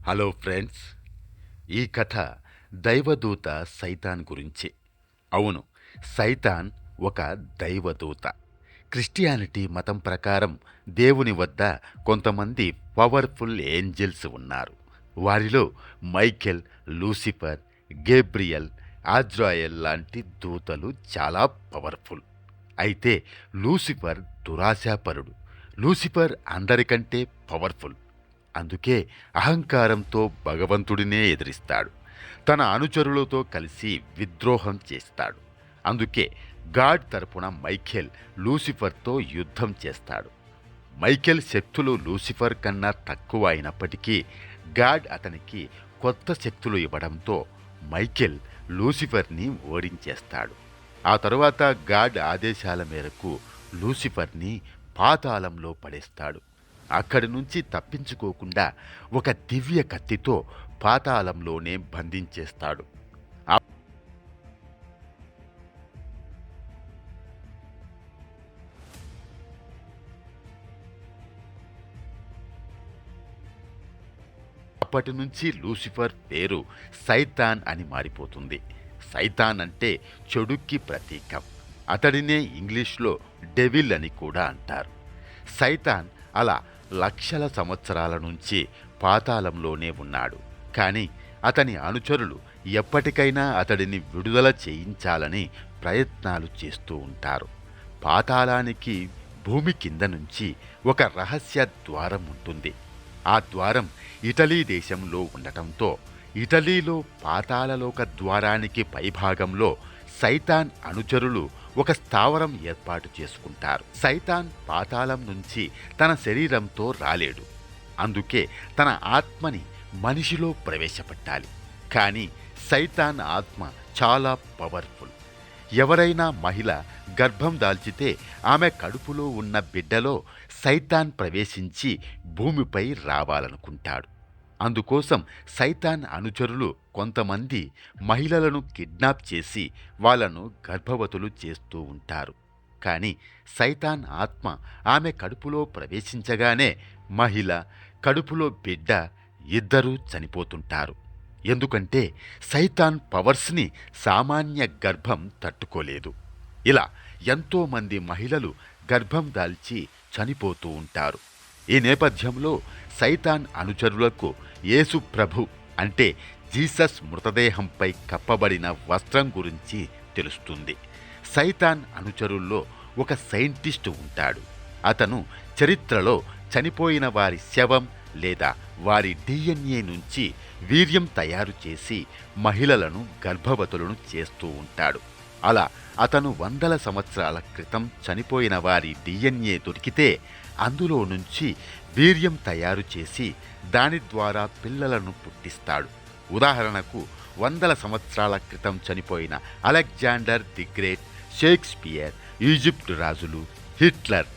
Hello friends, ఈ కథ దైవదూత సైతాన్ గురించి. అవును, సైతాన్ ఒక దైవదూత. క్రిస్టియానిటీ మతం ప్రకారం దేవుని వద్ద కొంతమంది పవర్ఫుల్ ఏంజెల్స్ ఉన్నారు. వారిలో మైకెల్, లూసిఫర్, గేబ్రియల్, ఆజ్రాయెల్ లాంటి దూతలు చాలా పవర్ఫుల్. అయితే లూసిఫర్ దురాశాపరుడు. లూసిఫర్ అందరికంటే పవర్ఫుల్. అందుకే అహంకారంతో భగవంతుడినే ఎదిరిస్తాడు. తన అనుచరులతో కలిసి విద్రోహం చేస్తాడు. అందుకే గాడ్ తరపున మైఖేల్ లూసిఫర్తో యుద్ధం చేస్తాడు. మైఖేల్ శక్తులు లూసిఫర్ కన్నా తక్కువ అయినప్పటికీ గాడ్ అతనికి కొత్త శక్తులు ఇవ్వడంతో మైఖేల్ లూసిఫర్ని ఓడించేస్తాడు. ఆ తరువాత గాడ్ ఆదేశాల మేరకు లూసిఫర్ని పాతాళంలో పడేస్తాడు. అక్కడి నుంచి తప్పించుకోకుండా ఒక దివ్య కత్తితో పాతాళంలోనే బంధించేస్తాడు. అప్పటి నుంచి లూసిఫర్ పేరు సైతాన్ అని మారిపోతుంది. సైతాన్ అంటే చెడుకి ప్రతీకం. అతడినే ఇంగ్లీష్లో డెవిల్ అని కూడా అంటారు. సైతాన్ అలా లక్షల సంవత్సరాల నుంచి పాతాళంలోనే ఉన్నాడు. కానీ అతని అనుచరులు ఎప్పటికైనా అతడిని విడుదల చేయించాలని ప్రయత్నాలు చేస్తూ ఉంటారు. పాతాళానికి భూమి కింద నుంచి ఒక రహస్య ద్వారం ఉంటుంది. ఆ ద్వారం ఇటలీ దేశంలో ఉండటంతో ఇటలీలో పాతాళలోక ద్వారానికి పైభాగంలో సైతాన్ అనుచరులు ఒక స్థావరం ఏర్పాటు చేసుకుంటారు. సైతాన్ పాతాళం నుంచి తన శరీరంతో రాలేడు. అందుకే తన ఆత్మని మనిషిలో ప్రవేశపెట్టాలి. కానీ సైతాన్ ఆత్మ చాలా పవర్ఫుల్. ఎవరైనా మహిళ గర్భం దాల్చితే ఆమె కడుపులో ఉన్న బిడ్డలో సైతాన్ ప్రవేశించి భూమిపై రావాలనుకుంటాడు. అందుకోసం సైతాన్ అనుచరులు కొంతమంది మహిళలను కిడ్నాప్ చేసి వాళ్ళను గర్భవతులు చేస్తూ ఉంటారు. కానీ సైతాన్ ఆత్మ ఆమె కడుపులో ప్రవేశించగానే మహిళ, కడుపులో బిడ్డ ఇద్దరూ చనిపోతుంటారు. ఎందుకంటే సైతాన్ పవర్స్ని సామాన్య గర్భం తట్టుకోలేదు. ఇలా ఎంతోమంది మహిళలు గర్భం దాల్చి చనిపోతూ ఉంటారు. ఈ నేపథ్యంలో సైతాన్ అనుచరులకు యేసు ప్రభు అంటే జీసస్ మృతదేహంపై కప్పబడిన వస్త్రం గురించి తెలుస్తుంది. సైతాన్ అనుచరుల్లో ఒక సైంటిస్ట్ ఉంటాడు. అతను చరిత్రలో చనిపోయిన వారి శవం లేదా వారి డిఎన్ఏ నుంచి వీర్యం తయారు చేసి మహిళలను గర్భవతులను చేస్తూ ఉంటాడు. అలా అతను 100 సంవత్సరాల క్రితం చనిపోయిన వారి డిఎన్ఏ దొరికితే అందులో నుంచి వీర్యం తయారు చేసి దాని ద్వారా పిల్లలను పుట్టిస్తాడు. ఉదాహరణకు 100 సంవత్సరాల క్రితం చనిపోయిన Alexander the great, Shakespeare, Egypt రాజులు, హిట్లర్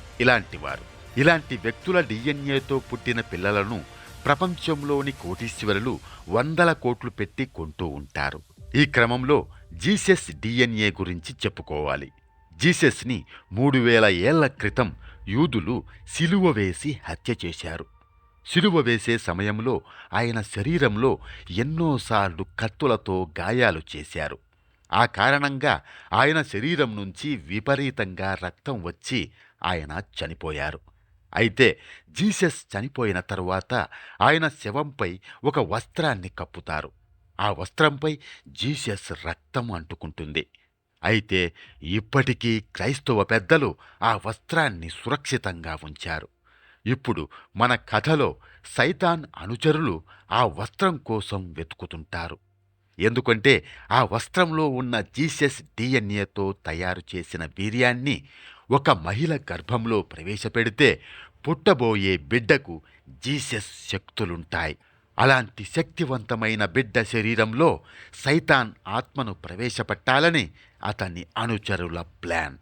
ఇలాంటి వ్యక్తుల డిఎన్ఏతో పుట్టిన పిల్లలను ప్రపంచంలోని కోటీశ్వరులు 100 కోట్లు పెట్టి కొంటూ ఉంటారు. ఈ క్రమంలో జీసస్ డిఎన్ఏ గురించి చెప్పుకోవాలి. జీసస్ని 3000 ఏళ్ల క్రితం యూదులు సిలువ వేసి హత్య చేశారు. సిలువ వేసే సమయంలో ఆయన శరీరంలో ఎన్నోసార్లు కత్తులతో గాయాలు చేశారు. ఆ కారణంగా ఆయన శరీరం నుంచి విపరీతంగా రక్తం వచ్చి ఆయన చనిపోయారు. అయితే జీసస్ చనిపోయిన తరువాత ఆయన శవంపై ఒక వస్త్రాన్ని కప్పుతారు. ఆ వస్త్రంపై జీసస్ రక్తం అంటుకుంటుంది. అయితే ఇప్పటికీ క్రైస్తవ పెద్దలు ఆ వస్త్రాన్ని సురక్షితంగా ఉంచారు. ఇప్పుడు మన కథలో సైతాన్ అనుచరులు ఆ వస్త్రం కోసం వెతుకుతుంటారు. ఎందుకంటే ఆ వస్త్రంలో ఉన్న జీసస్ డిఎన్ఏతో తయారు చేసిన వీర్యాన్ని ఒక మహిళ గర్భంలో ప్రవేశపెడితే పుట్టబోయే బిడ్డకు జీసస్ శక్తులుంటాయి. అలాంటి శక్తివంతమైన బిడ్డ శరీరంలో సైతాన్ ఆత్మను ప్రవేశపెట్టాలని అతని అనుచరుల ప్లాన్.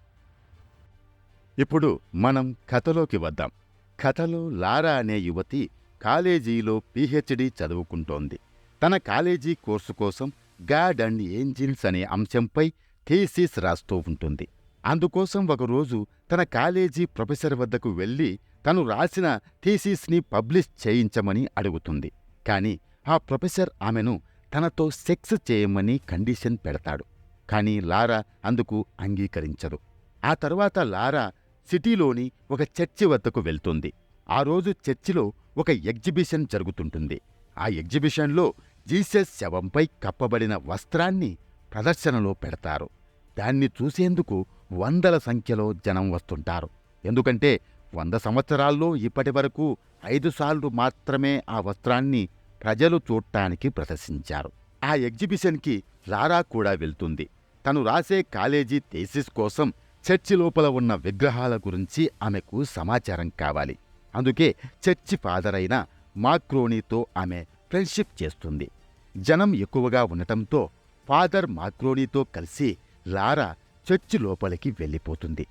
ఇప్పుడు మనం కథలోకి వద్దాం. కథలో లారా అనే యువతి కాలేజీలో పీహెచ్డీ చదువుకుంటోంది. తన కాలేజీ కోర్సు కోసం గాడ్ అండ్ ఏంజిల్స్ అనే అంశంపై థీసిస్ రాస్తూ ఉంటుంది. అందుకోసం ఒకరోజు తన కాలేజీ ప్రొఫెసర్ వద్దకు వెళ్ళి తను రాసిన థీసిస్ని పబ్లిష్ చేయించమని అడుగుతుంది. కాని ఆ ప్రొఫెసర్ ఆమెను తనతో సెక్స్ చేయమని కండిషన్ పెడతాడు. కానీ లారా అందుకు అంగీకరించదు. ఆ తరువాత లారా సిటీలోని ఒక చర్చి వద్దకు వెళ్తుంది. ఆ రోజు చర్చిలో ఒక ఎగ్జిబిషన్ జరుగుతుంటుంది. ఆ ఎగ్జిబిషన్లో జీసస్ శవంపై కప్పబడిన వస్త్రాన్ని ప్రదర్శనలో పెడతారు. దాన్ని చూసేందుకు వందల సంఖ్యలో జనం వస్తుంటారు. ఎందుకంటే 100 సంవత్సరాల్లో ఇప్పటివరకు 5 సార్లు మాత్రమే ఆ వస్త్రాన్ని ప్రజలు చూడ్డానికి ప్రదర్శించారు. ఆ ఎగ్జిబిషన్కి లారా కూడా వెళ్తుంది. తను రాసే కాలేజీ థీసిస్ కోసం చర్చి లోపల ఉన్న విగ్రహాల గురించి ఆమెకు సమాచారం కావాలి. అందుకే చర్చి ఫాదర్ అయిన మాక్రోనీతో ఆమె ఫ్రెండ్షిప్ చేస్తుంది. జనం ఎక్కువగా ఉండటంతో ఫాదర్ మాక్రోనీతో కలిసి లారా చర్చి లోపలికి వెళ్ళిపోతుంది.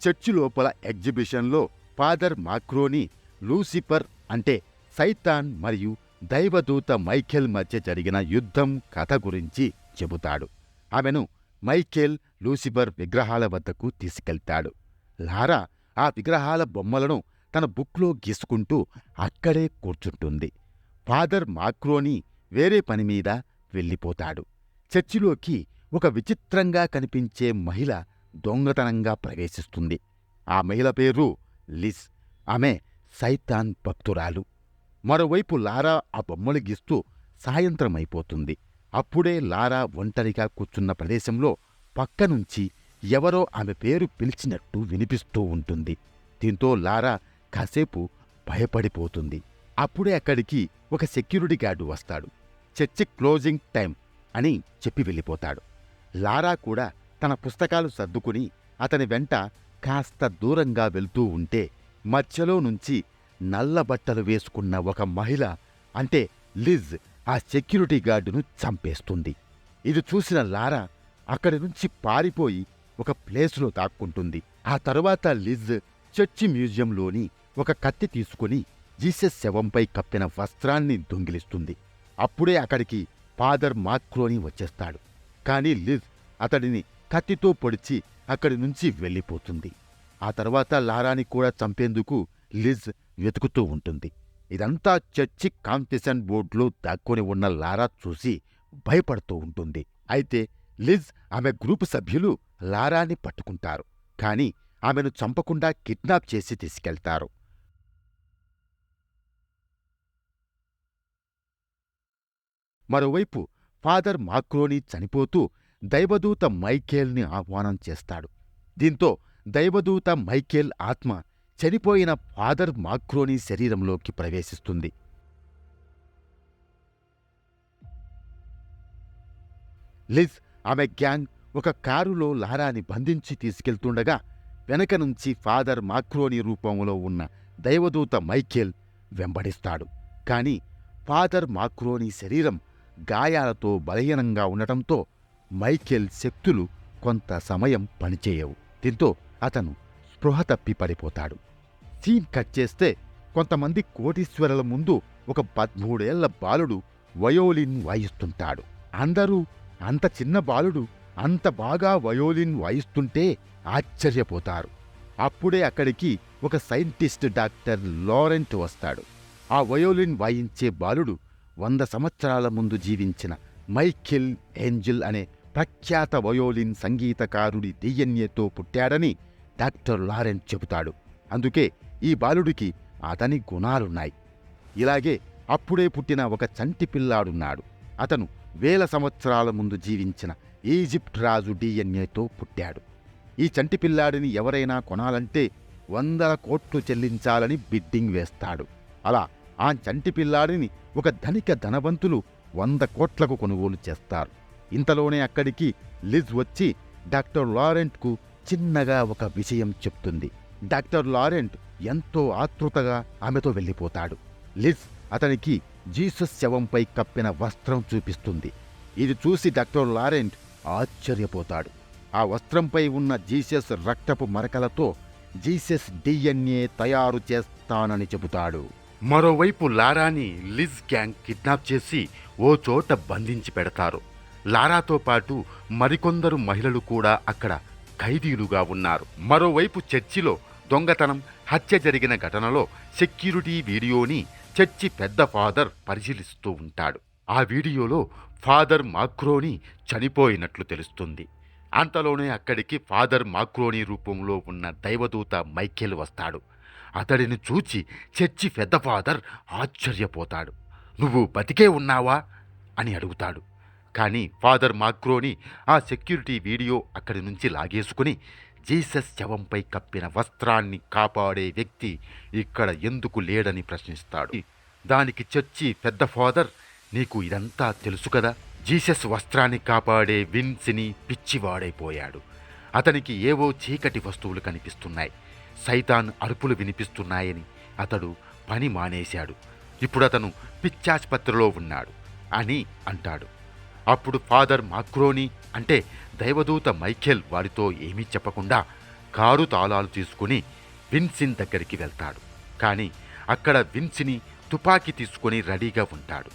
చర్చి లోపల ఎగ్జిబిషన్లో ఫాదర్ మాక్రోనీ లూసిఫర్ అంటే సైతాన్ మరియు దైవదూత మైఖేల్ మధ్య జరిగిన యుద్ధం కథ గురించి చెబుతాడు. ఆమెను మైఖేల్ లూసిఫర్ విగ్రహాల వద్దకు తీసుకెళ్తాడు. లారా ఆ విగ్రహాల బొమ్మలను తన బుక్లో గీసుకుంటూ అక్కడే కూర్చుంటుంది. ఫాదర్ మాక్రోనీ వేరే పనిమీద వెళ్ళిపోతాడు. చర్చిలోకి ఒక విచిత్రంగా కనిపించే మహిళ దొంగతనంగా ప్రవేశిస్తుంది. ఆ మహిళ పేరు లిజ్. ఆమె సైతాన్ భక్తురాలు. మరోవైపు లారా ఆ బొమ్మలు గీస్తూ సాయంత్రమైపోతుంది. అప్పుడే లారా ఒంటరిగా కూర్చున్న ప్రదేశంలో పక్కనుంచి ఎవరో ఆమె పేరు పిలిచినట్టు వినిపిస్తూ ఉంటుంది. దీంతో లారా కాసేపు భయపడిపోతుంది. అప్పుడే అక్కడికి ఒక సెక్యూరిటీ గార్డు వస్తాడు. చర్చి క్లోజింగ్ టైం అని చెప్పి వెళ్ళిపోతాడు. లారా కూడా తన పుస్తకాలు సర్దుకుని అతని వెంట కాస్త దూరంగా వెళ్తూ ఉంటే మధ్యలో నుంచి నల్లబట్టలు వేసుకున్న ఒక మహిళ అంటే లిజ్ ఆ సెక్యూరిటీ గార్డును చంపేస్తుంది. ఇది చూసిన లారా అక్కడి నుంచి పారిపోయి ఒక ప్లేసులో దాక్కుంటుంది. ఆ తరువాత లిజ్ చర్చి మ్యూజియంలోని ఒక కత్తి తీసుకుని జీసస్ శవంపై కప్పిన వస్త్రాన్ని దొంగిలిస్తుంది. అప్పుడే అక్కడికి ఫాదర్ మాక్రోనీ వచ్చేస్తాడు. కానీ లిజ్ అతడిని కత్తితో పొడిచి అక్కడి నుంచి వెళ్ళిపోతుంది. ఆ తర్వాత లారాని కూడా చంపేందుకు లిజ్ వెతుకుతూ ఉంటుంది. ఇదంతా చర్చి కాంపిటీషన్ బోర్డులో దాక్కొని ఉన్న లారా చూసి భయపడుతూ ఉంటుంది. అయితే లిజ్ ఆమె గ్రూపు సభ్యులు లారాని పట్టుకుంటారు. కానీ ఆమెను చంపకుండా కిడ్నాప్ చేసి తీసుకెళ్తారు. మరోవైపు ఫాదర్ మాక్రోనీ చనిపోతూ దైవదూత మైఖేల్ని ఆహ్వానం చేస్తాడు. దీంతో దైవదూత మైఖేల్ ఆత్మ చనిపోయిన ఫాదర్ మాక్రోనీ శరీరంలోకి ప్రవేశిస్తుంది. లిజ్ ఆమె గ్యాంగ్ ఒక కారులో లారాని బంధించి తీసుకెళ్తుండగా వెనక నుంచి ఫాదర్ మాక్రోనీ రూపంలో ఉన్న దైవదూత మైఖేల్ వెంబడిస్తాడు. కాని ఫాదర్ మాక్రోనీ శరీరం గాయాలతో బలహీనంగా ఉండటంతో మైఖేల్ శక్తులు కొంత సమయం పనిచేయవు. దీంతో అతను స్పృహ తప్పి పడిపోతాడు. సీన్ కట్ చేస్తే కొంతమంది కోటీశ్వరుల ముందు ఒక 13 ఏళ్ల బాలుడు వయోలిన్ వాయిస్తుంటాడు. అందరూ అంత చిన్న బాలుడు అంత బాగా వయోలిన్ వాయిస్తుంటే ఆశ్చర్యపోతారు. అప్పుడే అక్కడికి ఒక సైంటిస్ట్ డాక్టర్ లారెంట్ వస్తాడు. ఆ వయోలిన్ వాయించే బాలుడు 100 సంవత్సరాల ముందు జీవించిన మైఖేల్ ఏంజెల్ అనే ప్రఖ్యాత వయోలిన్ సంగీతకారుడి డిఎన్ఏతో పుట్టాడని డాక్టర్ లారెంట్ చెబుతాడు. అందుకే ఈ బాలుడికి అతని గుణాలున్నాయి. ఇలాగే అప్పుడే పుట్టిన ఒక చంటి పిల్లాడున్నాడు. అతను 1000 సంవత్సరాల ముందు జీవించిన ఈజిప్ట్ రాజు డిఎన్ఏతో పుట్టాడు. ఈ చంటి పిల్లాడిని ఎవరైనా కొనాలంటే 100 కోట్లు చెల్లించాలని బిడ్డింగ్ వేస్తాడు. అలా ఆ చంటి పిల్లాడిని ఒక ధనిక ధనవంతులు 100 కోట్లకు కొనుగోలు చేస్తారు. ఇంతలోనే అక్కడికి లిజ్ వచ్చి డాక్టర్ లారెంట్కు చిన్నగా ఒక విషయం చెప్తుంది. డాక్టర్ లారెంట్ ఎంతో ఆతృతగా ఆమెతో వెళ్ళిపోతాడు. లిజ్ అతనికి జీసస్ శవంపై కప్పిన వస్త్రం చూపిస్తుంది. ఇది చూసి డాక్టర్ లారెంట్ ఆశ్చర్యపోతాడు. ఆ వస్త్రంపై ఉన్న జీసస్ రక్తపు మరకలతో జీసస్ డిఎన్ఏ తయారు చేస్తానని చెబుతాడు. మరోవైపు లారాని లిజ్ గ్యాంగ్ కిడ్నాప్ చేసి ఓ చోట బంధించి పెడతారు. లారాతో పాటు మరికొందరు మహిళలు కూడా అక్కడ ఖైదీలుగా ఉన్నారు. మరోవైపు చర్చిలో దొంగతనం, హత్య జరిగిన ఘటనలో సెక్యూరిటీ వీడియోని చర్చి పెద్ద ఫాదర్ పరిశీలిస్తూ ఉంటాడు. ఆ వీడియోలో ఫాదర్ మాక్రోని చనిపోయినట్లు తెలుస్తుంది. అంతలోనే అక్కడికి ఫాదర్ మాక్రోని రూపంలో ఉన్న దైవదూత మైకేల్ వస్తాడు. అతడిని చూచి చర్చి పెద్ద ఫాదర్ ఆశ్చర్యపోతాడు. నువ్వు బతికే ఉన్నావా అని అడుగుతాడు. కానీ ఫాదర్ మాక్రోని ఆ సెక్యూరిటీ వీడియో అక్కడి నుంచి లాగేసుకుని జీసస్ శవంపై కప్పిన వస్త్రాన్ని కాపాడే వ్యక్తి ఇక్కడ ఎందుకు లేడని ప్రశ్నిస్తాడు. దానికి చర్చి పెద్ద ఫాదర్, నీకు ఇదంతా తెలుసు కదా, జీసస్ వస్త్రాన్ని కాపాడే విన్స్ని పిచ్చివాడైపోయాడు. అతనికి ఏవో చీకటి వస్తువులు కనిపిస్తున్నాయి, సైతాన్ అరుపులు వినిపిస్తున్నాయని అతడు పని మానేశాడు. ఇప్పుడు అతను పిచ్చాసుపత్రిలో ఉన్నాడు అని అంటాడు. అప్పుడు ఫాదర్ మాక్రోని అంటే దైవదూత మైఖేల్ వారితో ఏమీ చెప్పకుండా కారు తాళాలు తీసుకుని విన్సిన్ దగ్గరికి వెళ్తాడు. కానీ అక్కడ విన్సిని తుపాకీ తీసుకుని రెడీగా ఉంటాడు.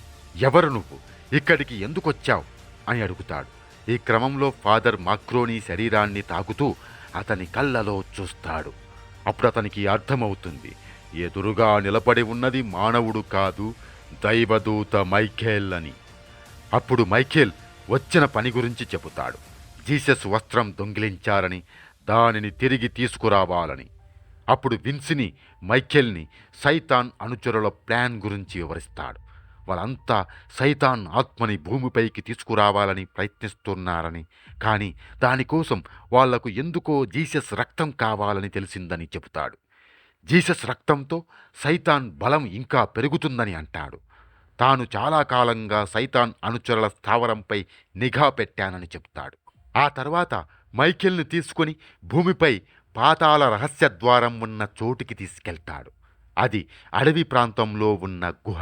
ఎవరు నువ్వు, ఇక్కడికి ఎందుకొచ్చావు అని అడుగుతాడు. ఈ క్రమంలో ఫాదర్ మాక్రోని శరీరాన్ని తాకుతూ అతని కళ్ళలో చూస్తాడు. అప్పుడు అతనికి అర్థమవుతుంది, ఎదురుగా నిలబడి ఉన్నది మానవుడు కాదు, దైవదూత మైఖేల్ అని. అప్పుడు మైఖేల్ వచ్చిన పని గురించి చెబుతాడు. జీసస్ వస్త్రం దొంగిలించారని, దానిని తిరిగి తీసుకురావాలని. అప్పుడు విన్సిని మైఖేల్ని సైతాన్ అనుచరుల ప్లాన్ గురించి వివరిస్తాడు. వాళ్ళంతా సైతాన్ ఆత్మని భూమిపైకి తీసుకురావాలని ప్రయత్నిస్తున్నారని, కానీ దానికోసం వాళ్లకు ఎందుకో జీసస్ రక్తం కావాలని తెలిసిందని చెబుతాడు. జీసస్ రక్తంతో సైతాన్ బలం ఇంకా పెరుగుతుందని అంటాడు. తాను చాలా కాలంగా సైతాన్ అనుచరుల స్థావరంపై నిఘా పెట్టానని చెప్తాడు. ఆ తర్వాత మైఖేల్ని తీసుకుని భూమిపై పాతాళ రహస్య ద్వారం ఉన్న చోటికి తీసుకెళ్తాడు. అది అడవి ప్రాంతంలో ఉన్న గుహ.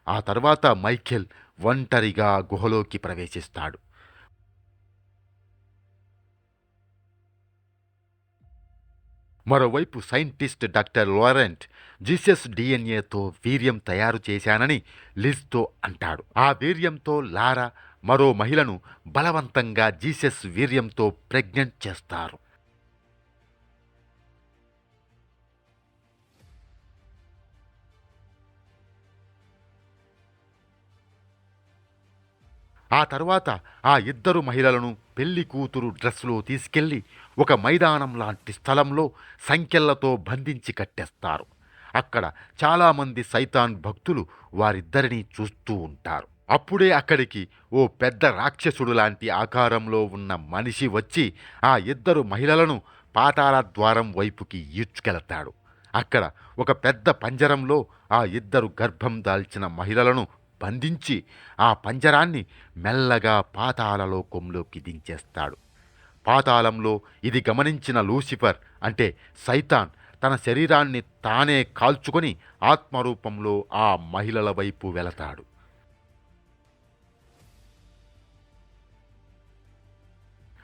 ఆ తర్వాత మైఖేల్ ఒంటరిగా గుహలోకి ప్రవేశిస్తాడు. మరోవైపు సైంటిస్ట్ డాక్టర్ లారెంట్ జీసస్ డిఎన్ఏతో వీర్యం తయారు చేశానని లిజ్తో అంటాడు. ఆ వీర్యంతో లారా మరో మహిళను బలవంతంగా జీసస్ వీర్యంతో ప్రెగ్నెంట్ చేస్తారు. ఆ తర్వాత ఆ ఇద్దరు మహిళలను పెళ్లి కూతురు డ్రెస్లో తీసుకెళ్లి ఒక మైదానం లాంటి స్థలంలో సంకెళ్లతో బంధించి కట్టేస్తారు. అక్కడ చాలామంది సైతాన్ భక్తులు వారిద్దరినీ చూస్తూ ఉంటారు. అప్పుడే అక్కడికి ఓ పెద్ద రాక్షసుడు లాంటి ఆకారంలో ఉన్న మనిషి వచ్చి ఆ ఇద్దరు మహిళలను పాతాళ ద్వారం వైపుకి ఈడ్చుకెళతాడు. అక్కడ ఒక పెద్ద పంజరంలో ఆ ఇద్దరు గర్భం దాల్చిన మహిళలను బంధించి ఆ పంజరాన్ని మెల్లగా పాతాళలోకంలోకి దించేస్తాడు. పాతాళంలో ఇది గమనించిన లూసిఫర్ అంటే సైతాన్ తన శరీరాన్ని తానే కాల్చుకొని ఆత్మరూపంలో ఆ మహిళల వైపు వెళతాడు.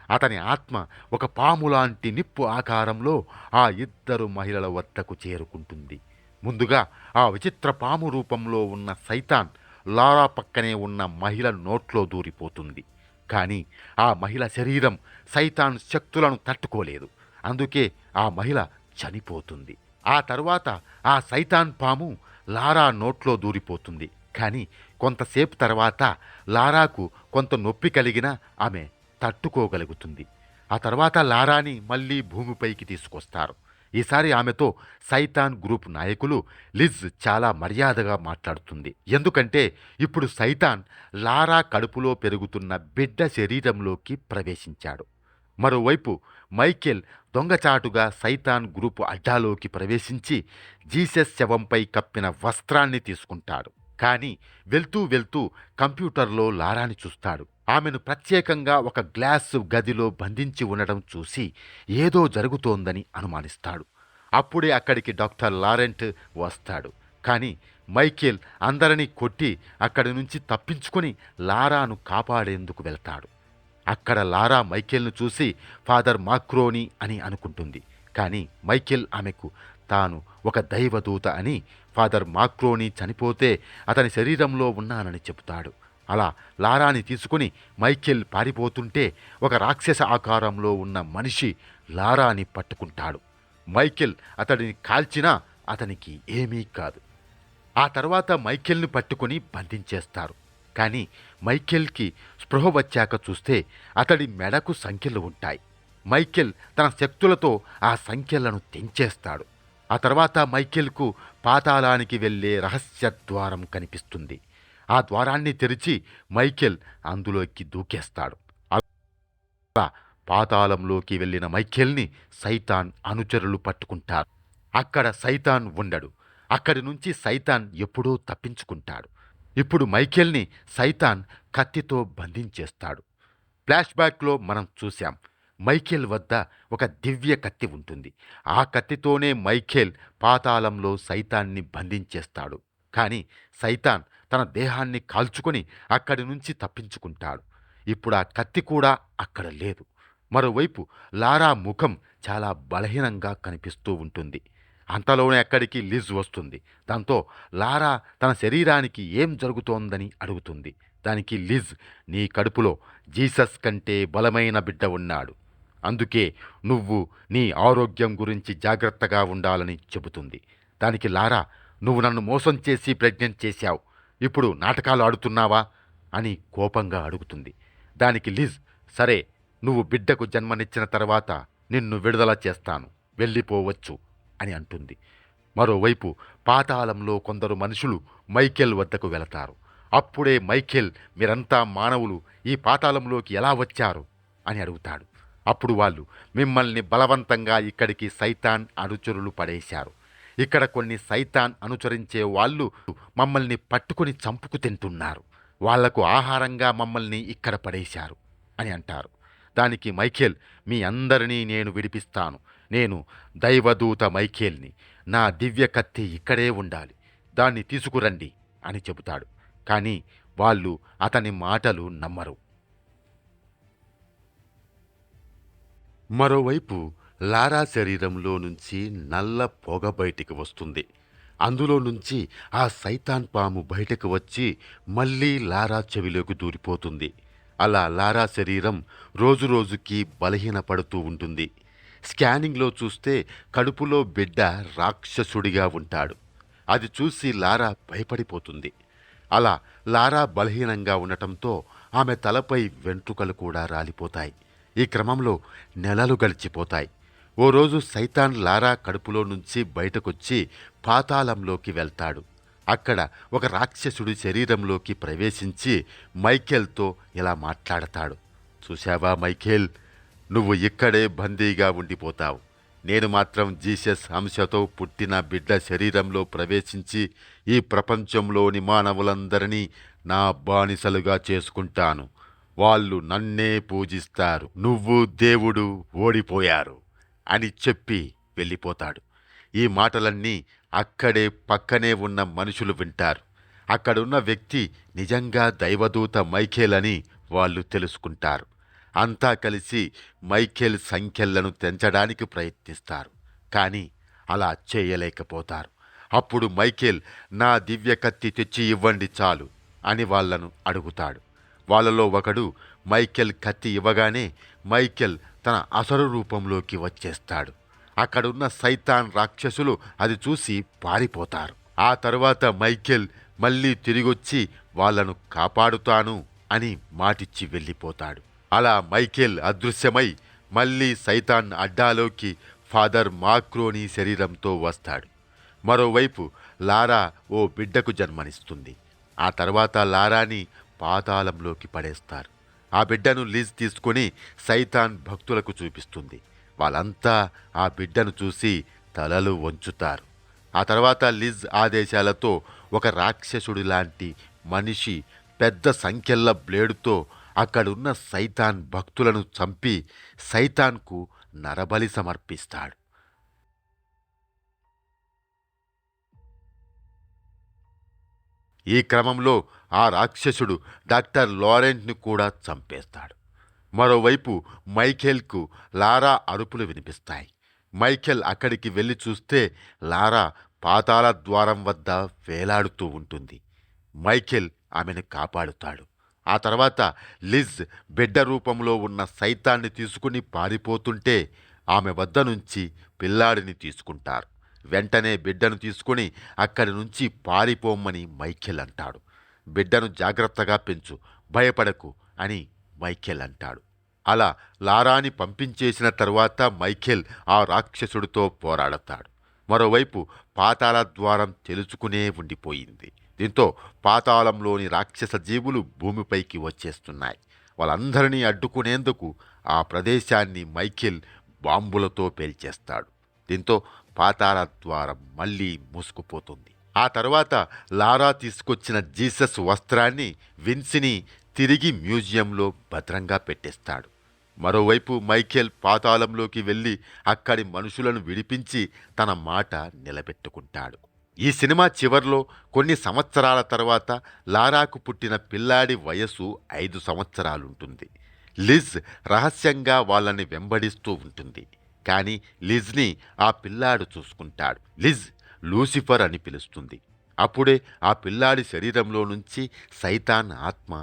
అతని ఆత్మ ఒక పాములాంటి నిప్పు ఆకారంలో ఆ ఇద్దరు మహిళల వద్దకు చేరుకుంటుంది. ముందుగా ఆ విచిత్ర పాము రూపంలో ఉన్న సైతాన్ లారా పక్కనే ఉన్న మహిళ నోట్లో దూరిపోతుంది. కానీ ఆ మహిళ శరీరం సైతాన్ శక్తులను తట్టుకోలేదు. అందుకే ఆ మహిళ చనిపోతుంది. ఆ తర్వాత ఆ సైతాన్ పాము లారా నోట్లో దూరిపోతుంది. కానీ కొంతసేపు తర్వాత లారాకు కొంత నొప్పి కలిగినా ఆమె తట్టుకోగలుగుతుంది. ఆ తర్వాత లారాని మళ్ళీ భూమిపైకి తీసుకొస్తారు. ఈసారి ఆమెతో సైతాన్ గ్రూప్ నాయకులు లిజ్ చాలా మర్యాదగా మాట్లాడుతుంది. ఎందుకంటే ఇప్పుడు సైతాన్ లారా కడుపులో పెరుగుతున్న బిడ్డ శరీరంలోకి ప్రవేశించాడు. మరోవైపు మైఖేల్ దొంగచాటుగా సైతాన్ గ్రూపు అడ్డాలోకి ప్రవేశించి జీసస్ శవంపై కప్పిన వస్త్రాన్ని తీసుకుంటాడు. కానీ వెళ్తూ వెళ్తూ కంప్యూటర్లో లారాని చూస్తాడు. ఆమెను ప్రత్యేకంగా ఒక గ్లాసు గదిలో బంధించి ఉండడం చూసి ఏదో జరుగుతోందని అనుమానిస్తాడు. అప్పుడే అక్కడికి డాక్టర్ లారెంట్ వస్తాడు. కానీ మైఖేల్ అందరినీ కొట్టి అక్కడి నుంచి తప్పించుకొని లారాను కాపాడేందుకు వెళ్తాడు. అక్కడ లారా మైఖేల్ను చూసి ఫాదర్ మాక్రోని అని అనుకుంటుంది. కానీ మైఖేల్ ఆమెకు తాను ఒక దైవదూత అని, ఫాదర్ మాక్రోని చనిపోతే అతని శరీరంలో ఉన్నానని చెబుతాడు. అలా లారాని తీసుకుని మైఖేల్ పారిపోతుంటే ఒక రాక్షస ఆకారంలో ఉన్న మనిషి లారాని పట్టుకుంటాడు. మైఖేల్ అతడిని కాల్చినా అతనికి ఏమీ కాదు. ఆ తర్వాత మైకేల్ని పట్టుకుని బంధించేస్తారు. కానీ మైకేల్కి స్పృహ వచ్చాక చూస్తే అతడి మెడకు సంకెళ్ళు ఉంటాయి. మైకేల్ తన శక్తులతో ఆ సంకెళ్లను తెంచేస్తాడు. ఆ తర్వాత మైకేల్కు పాతాళానికి వెళ్ళే రహస్య ద్వారం కనిపిస్తుంది. ఆ ద్వారాన్ని తెరిచి మైకేల్ అందులోకి దూకేస్తాడు. అలా పాతాళంలోకి వెళ్ళిన మైకేల్ని సైతాన్ అనుచరులు పట్టుకుంటారు. అక్కడ సైతాన్ ఉండడు. అక్కడి నుంచి సైతాన్ ఎప్పుడూ తప్పించుకుంటాడు. ఇప్పుడు మైకేల్ని సైతాన్ కత్తితో బంధించేస్తాడు. ఫ్లాష్ బ్యాక్లో మనం చూశాం, మైకేల్ వద్ద ఒక దివ్య కత్తి ఉంటుంది. ఆ కత్తితోనే మైకేల్ పాతాళంలో సైతాన్ని బంధించేస్తాడు. కానీ సైతాన్ తన దేహాన్ని కాల్చుకొని అక్కడి నుంచి తప్పించుకుంటాడు. ఇప్పుడు ఆ కత్తి కూడా అక్కడ లేదు. మరోవైపు లారా ముఖం చాలా బలహీనంగా కనిపిస్తూ ఉంటుంది. అంతలోనే అక్కడికి లిజ్ వస్తుంది. దాంతో లారా తన శరీరానికి ఏం జరుగుతోందని అడుగుతుంది. దానికి లిజ్, నీ కడుపులో జీసస్ కంటే బలమైన బిడ్డ ఉన్నాడు, అందుకే నువ్వు నీ ఆరోగ్యం గురించి జాగ్రత్తగా ఉండాలని చెబుతుంది. దానికి లారా, నువ్వు నన్ను మోసం చేసి ప్రెగ్నెంట్ చేశావు, ఇప్పుడు నాటకాలు ఆడుతున్నావా అని కోపంగా అడుగుతుంది. దానికి లిజ్, సరే, నువ్వు బిడ్డకు జన్మనిచ్చిన తర్వాత నిన్ను విడుదల చేస్తాను, వెళ్ళిపోవచ్చు అని అంటుంది. మరోవైపు పాతాళంలో కొందరు మనుషులు మైకేల్ వద్దకు వెళతారు. అప్పుడే మైకేల్, మీరంతా మానవులు, ఈ పాతాళంలోకి ఎలా వచ్చారు అని అడుగుతాడు. అప్పుడు వాళ్ళు, మిమ్మల్ని బలవంతంగా ఇక్కడికి సైతాన్ అనుచరులు పడేశారు. ఇక్కడ కొన్ని సైతాన్ అనుసరించే వాళ్ళు మమ్మల్ని పట్టుకుని చంపుకు తింటున్నారు. వాళ్లకు ఆహారంగా మమ్మల్ని ఇక్కడ పడేశారు అని అంటారు. దానికి మైకేల్, మీ అందరినీ నేను విడిపిస్తాను. నేను దైవదూత మైకేల్ని. నా దివ్య కత్తి ఇక్కడే ఉండాలి, దాన్ని తీసుకురండి అని చెబుతాడు. కానీ వాళ్ళు అతని మాటలు నమ్మరు. మరోవైపు లారా శరీరంలో నుంచి నల్ల పొగ బయటికి వస్తుంది. అందులో నుంచి ఆ సైతాన్ పాము బయటకు వచ్చి మళ్ళీ లారా చెవిలోకి దూరిపోతుంది. అలా లారా శరీరం రోజురోజుకి బలహీనపడుతూ ఉంటుంది. స్కానింగ్లో చూస్తే కడుపులో బిడ్డ రాక్షసుడిగా ఉంటాడు. అది చూసి లారా భయపడిపోతుంది. అలా లారా బలహీనంగా ఉండటంతో ఆమె తలపై వెంట్రుకలు కూడా రాలిపోతాయి. ఈ క్రమంలో నెలలు గడిచిపోతాయి. ఓ రోజు సైతాన్ లారా కడుపులో నుంచి బయటకొచ్చి పాతాళంలోకి వెళ్తాడు. అక్కడ ఒక రాక్షసుడి శరీరంలోకి ప్రవేశించి మైకేల్తో ఇలా మాట్లాడతాడు. చూశావా మైకేల్, నువ్వు ఇక్కడే బందీగా ఉండిపోతావు. నేను మాత్రం జీసస్ అంశతో పుట్టిన బిడ్డ శరీరంలో ప్రవేశించి ఈ ప్రపంచంలోని మానవులందరినీ నా బానిసలుగా చేసుకుంటాను. వాళ్ళు నన్నే పూజిస్తారు. నువ్వు దేవుడు ఓడిపోయారు అని చెప్పి వెళ్ళిపోతాడు. ఈ మాటలన్నీ అక్కడే పక్కనే ఉన్న మనుషులు వింటారు. అక్కడున్న వ్యక్తి నిజంగా దైవదూత మైకేల్ అని వాళ్ళు తెలుసుకుంటారు. అంతా కలిసి మైకేల్ సంఖ్యలను తెంచడానికి ప్రయత్నిస్తారు. కానీ అలా చేయలేకపోతారు. అప్పుడు మైకేల్, నా దివ్య కత్తి తెచ్చి ఇవ్వండి చాలు అని వాళ్ళను అడుగుతాడు. వాళ్ళలో ఒకడు మైకేల్ కత్తి ఇవ్వగానే మైకేల్ తన అసలు రూపంలోకి వచ్చేస్తాడు. అక్కడున్న సైతాన్ రాక్షసులు అది చూసి పారిపోతారు. ఆ తరువాత మైకేల్ మళ్ళీ తిరిగొచ్చి వాళ్ళను కాపాడుతాను అని మాటిచ్చి వెళ్ళిపోతాడు. అలా మైకేల్ అదృశ్యమై మళ్ళీ సైతాన్ అడ్డాలోకి ఫాదర్ మాక్రోనీ శరీరంతో వస్తాడు. మరోవైపు లారా ఓ బిడ్డకు జన్మనిస్తుంది. ఆ తర్వాత లారాని పాతాళంలోకి పడేస్తారు. ఆ బిడ్డను లిజ్ తీసుకుని సైతాన్ భక్తులకు చూపిస్తుంది. వాళ్ళంతా ఆ బిడ్డను చూసి తలలు వంచుతారు. ఆ తర్వాత లిజ్ ఆదేశాలతో ఒక రాక్షసుడి లాంటి మనిషి పెద్ద సంఖ్యల బ్లేడుతో అక్కడున్న సైతాన్ భక్తులను చంపి సైతాన్కు నరబలి సమర్పిస్తాడు. ఈ క్రమంలో ఆ రాక్షసుడు డాక్టర్ లారెంట్ని కూడా చంపేస్తాడు. మరోవైపు మైకేల్కు లారా అరుపులు వినిపిస్తాయి. మైకేల్ అక్కడికి వెళ్ళి చూస్తే లారా పాతాళ ద్వారం వద్ద వేలాడుతూ ఉంటుంది. మైకేల్ ఆమెను కాపాడుతాడు. ఆ తర్వాత లిజ్ బిడ్డ రూపంలో ఉన్న సైతాన్ని తీసుకుని పారిపోతుంటే ఆమె వద్ద నుంచి పిల్లాడిని తీసుకుంటారు. వెంటనే బిడ్డను తీసుకుని అక్కడి నుంచి పారిపోమ్మని మైఖేల్ అంటాడు. బిడ్డను జాగ్రత్తగా పెంచు, భయపడకు అని మైఖేల్ అంటాడు. అలా లారాని పంపించేసిన తరువాత మైఖేల్ ఆ రాక్షసుడితో పోరాడతాడు. మరోవైపు పాతాళ ద్వారం తెలుసుకునే ఉండిపోయింది. దీంతో పాతాళంలోని రాక్షస జీవులు భూమిపైకి వచ్చేస్తున్నాయి. వాళ్ళందరినీ అడ్డుకునేందుకు ఆ ప్రదేశాన్ని మైఖేల్ బాంబులతో పేల్చేస్తాడు. దీంతో పాతాళ ద్వారం మళ్ళీ మూసుకుపోతుంది. ఆ తర్వాత లారా తీసుకొచ్చిన జీసస్ వస్త్రాన్ని విన్సీని తిరిగి మ్యూజియంలో భద్రంగా పెట్టేస్తాడు. మరోవైపు మైఖేల్ పాతాళంలోకి వెళ్ళి అక్కడి మనుషులను విడిపించి తన మాట నిలబెట్టుకుంటాడు. ఈ సినిమా చివర్లో కొన్ని సంవత్సరాల తర్వాత లారాకు పుట్టిన పిల్లాడి వయసు 5 సంవత్సరాలుంటుంది. లిజ్ రహస్యంగా వాళ్ళని వెంబడిస్తూ ఉంటుంది. కానీ లిజ్ని ఆ పిల్లాడు చూసుకుంటాడు. లిజ్ లూసిఫర్ అని పిలుస్తుంది. అప్పుడే ఆ పిల్లాడి శరీరంలో నుంచి సైతాన్ ఆత్మ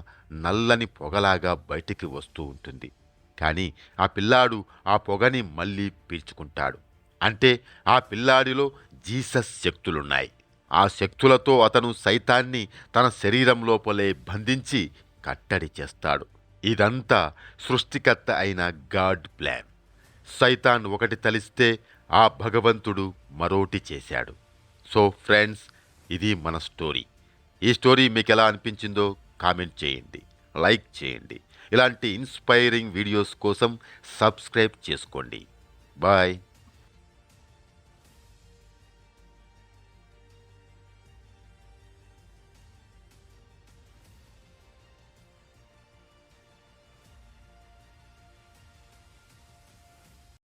నల్లని పొగలాగా బయటికి వస్తూ ఉంటుంది. కానీ ఆ పిల్లాడు ఆ పొగని మళ్ళీ పీల్చుకుంటాడు. అంటే ఆ పిల్లాడిలో జీసస్ శక్తులున్నాయి. ఆ శక్తులతో అతను సైతాన్ని తన శరీరం లోపలే బంధించి కట్టడి చేస్తాడు. ఇదంతా సృష్టికర్త అయిన గాడ్ ప్లాన్. సైతాన్ ఒకటి తలిస్తే ఆ భగవంతుడు మరోటి చేశాడు. సో ఫ్రెండ్స్, ఇది మన స్టోరీ. ఈ స్టోరీ మీకు ఎలా అనిపించిందో కామెంట్ చేయండి, లైక్ చేయండి. ఇలాంటి ఇన్స్పైరింగ్ వీడియోస్ కోసం సబ్స్క్రైబ్ చేసుకోండి. బాయ్.